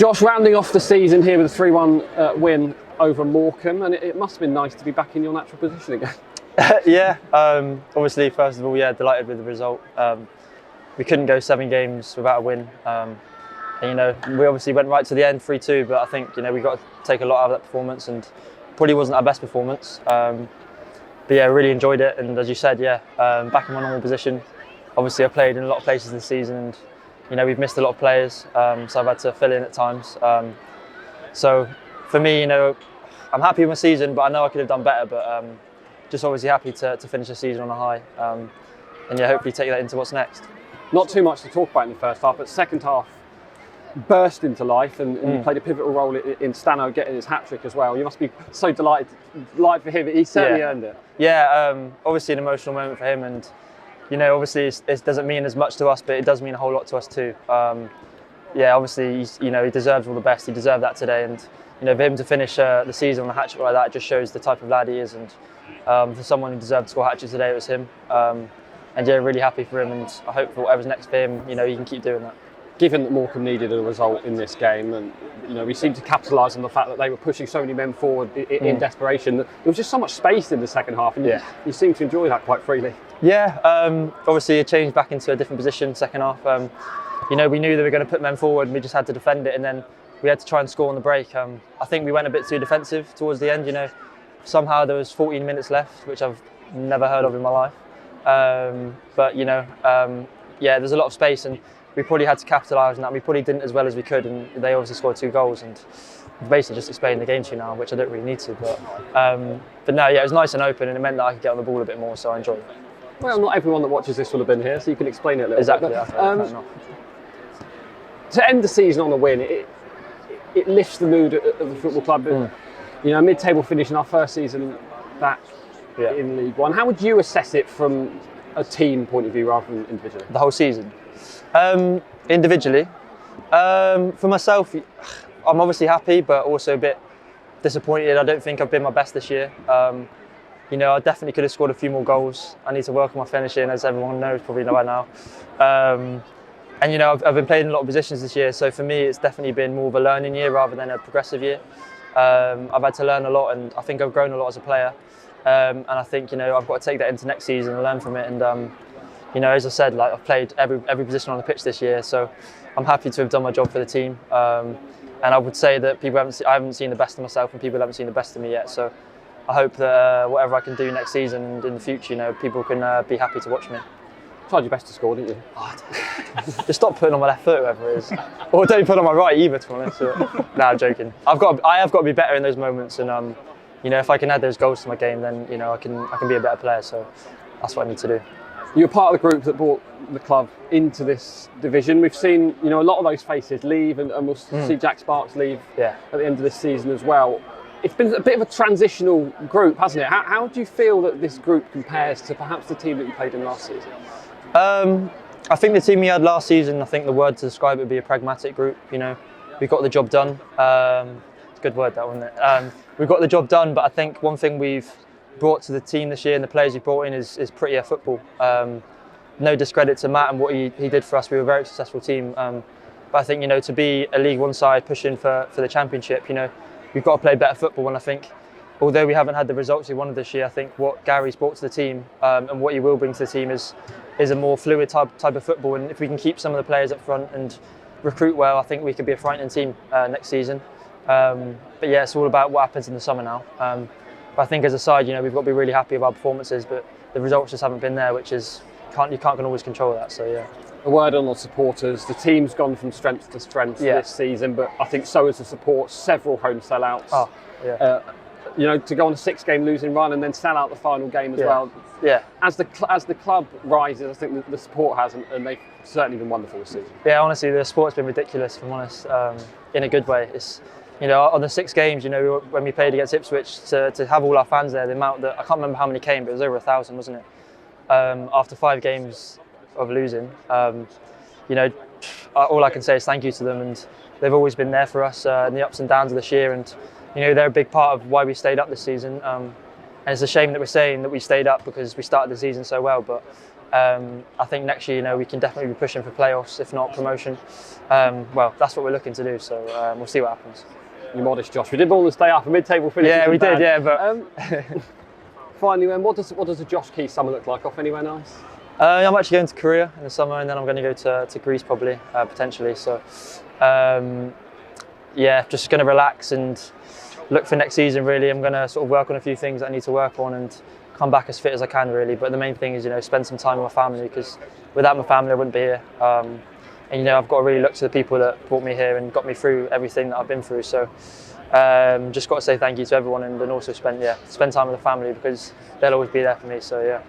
Josh, rounding off the season here with a 3-1 win over Morecambe, and it must have been nice to be back in your natural position again. Yeah, obviously, first of all, delighted with the result. We couldn't go 7 games without a win. And, we obviously went right to the end, 3-2, but I think, we got to take a lot out of that performance, and probably wasn't our best performance. But yeah, really enjoyed it, and as you said, back in my normal position. Obviously, I played in a lot of places this season, and we've missed a lot of players, so I've had to fill in at times. So for me, I'm happy with my season, but I know I could have done better. But just obviously happy to finish the season on a high, and hopefully take that into what's next. Not too much to talk about in the first half, but second half burst into life, and you played a pivotal role in Stano getting his hat-trick as well. You must be so delighted for him. He certainly earned it. Yeah, obviously an emotional moment for him, and obviously it doesn't mean as much to us, but it does mean a whole lot to us too. Obviously, he deserves all the best. He deserved that today, and for him to finish the season on a hat-trick like that, it just shows the type of lad he is. And for someone who deserved to score a hat-trick today, it was him. And really happy for him, and I hope for whatever's next for him, he can keep doing that. Given that Morecambe needed a result in this game, and we seemed to capitalise on the fact that they were pushing so many men forward in desperation, there was just so much space in the second half, and you seemed to enjoy that quite freely. Yeah, obviously it changed back into a different position second half. We knew they were going to put men forward, and we just had to defend it, and then we had to try and score on the break. I think we went a bit too defensive towards the end. Somehow there was 14 minutes left, which I've never heard of in my life. But there's a lot of space, and we probably had to capitalise on that. We probably didn't as well as we could, and they obviously scored 2 goals, and we've basically just explained the game to you now, which I don't really need to. But no, it was nice and open, and it meant that I could get on the ball a bit more, so I enjoyed it. Well, not everyone that watches this will have been here, so you can explain it a little bit. Exactly. To end the season on a win, it lifts the mood of the football club. Mid-table finish in our first season back in League One. How would you assess it from a team point of view rather than individually? The whole season? Individually, for myself, I'm obviously happy, but also a bit disappointed. I don't think I've been my best this year. I definitely could have scored a few more goals. I need to work on my finishing, as everyone knows, probably know by now. I've been playing in a lot of positions this year, so for me it's definitely been more of a learning year rather than a progressive year. I've had to learn a lot, and I think I've grown a lot as a player. And I think I've got to take that into next season and learn from it. And as I said, I've played every position on the pitch this year, so I'm happy to have done my job for the team. And I would say that I haven't seen the best of myself, and people haven't seen the best of me yet. So I hope that whatever I can do next season and in the future, people can be happy to watch me. Tried your best to score, didn't you? Just stop putting on my left foot, whoever it is. Or don't put on my right either, to be honest. Nah, I'm joking. I have got to be better in those moments, and if I can add those goals to my game, then I can be a better player. So that's what I need to do. You're part of the group that brought the club into this division. We've seen a lot of those faces leave, and we'll see Jack Sparks leave at the end of this season as well. It's been a bit of a transitional group, hasn't it? How do you feel that this group compares to perhaps the team that you played in last season? I think the team we had last season, I think the word to describe it would be a pragmatic group. We got the job done. It's a good word, that, wasn't it? We got the job done, but I think one thing we've brought to the team this year and the players he brought in is prettier football. No discredit to Matt and what he did for us. We were a very successful team. But I think, to be a League One side pushing for the Championship, we've got to play better football. And I think, although we haven't had the results we wanted this year, I think what Gary's brought to the team and what he will bring to the team is a more fluid type of football. And if we can keep some of the players up front and recruit well, I think we could be a frightening team next season. But yeah, it's all about what happens in the summer now. But I think as a side, we've got to be really happy with our performances, but the results just haven't been there, which is you can't always control that. So yeah. A word on the supporters. The team's gone from strength to strength this season, but I think so has the support. Several home sellouts. Oh, yeah. To go on a 6-game losing run and then sell out the final game as well. Yeah. As the club rises, I think the support has, and they've certainly been wonderful this season. Yeah, honestly, the support's been ridiculous, if I'm honest, in a good way. It's on the 6 games, when we played against Ipswich, to have all our fans there, the amount that I can't remember how many came, but it was over 1,000, wasn't it? After 5 games of losing, all I can say is thank you to them, and they've always been there for us in the ups and downs of this year, and they're a big part of why we stayed up this season. And it's a shame that we're saying that we stayed up because we started the season so well, but I think next year, you know, we can definitely be pushing for playoffs, if not promotion. Well, that's what we're looking to do, so we'll see what happens. You're modest, Josh. We did all stay up, a mid-table finish. Yeah, we did, yeah, but... Finally, then, what does a Josh Key summer look like? Off anywhere nice? I'm actually going to Korea in the summer, and then I'm going to go to Greece probably, potentially. So, yeah, just going to relax and look for next season. Really, I'm going to sort of work on a few things that I need to work on and come back as fit as I can. Really, but the main thing is, you know, spend some time with my family, because without my family, I wouldn't be here. And you know, I've got to really look to the people that brought me here and got me through everything that I've been through. So, just got to say thank you to everyone, and also spend time with the family, because they'll always be there for me. So yeah.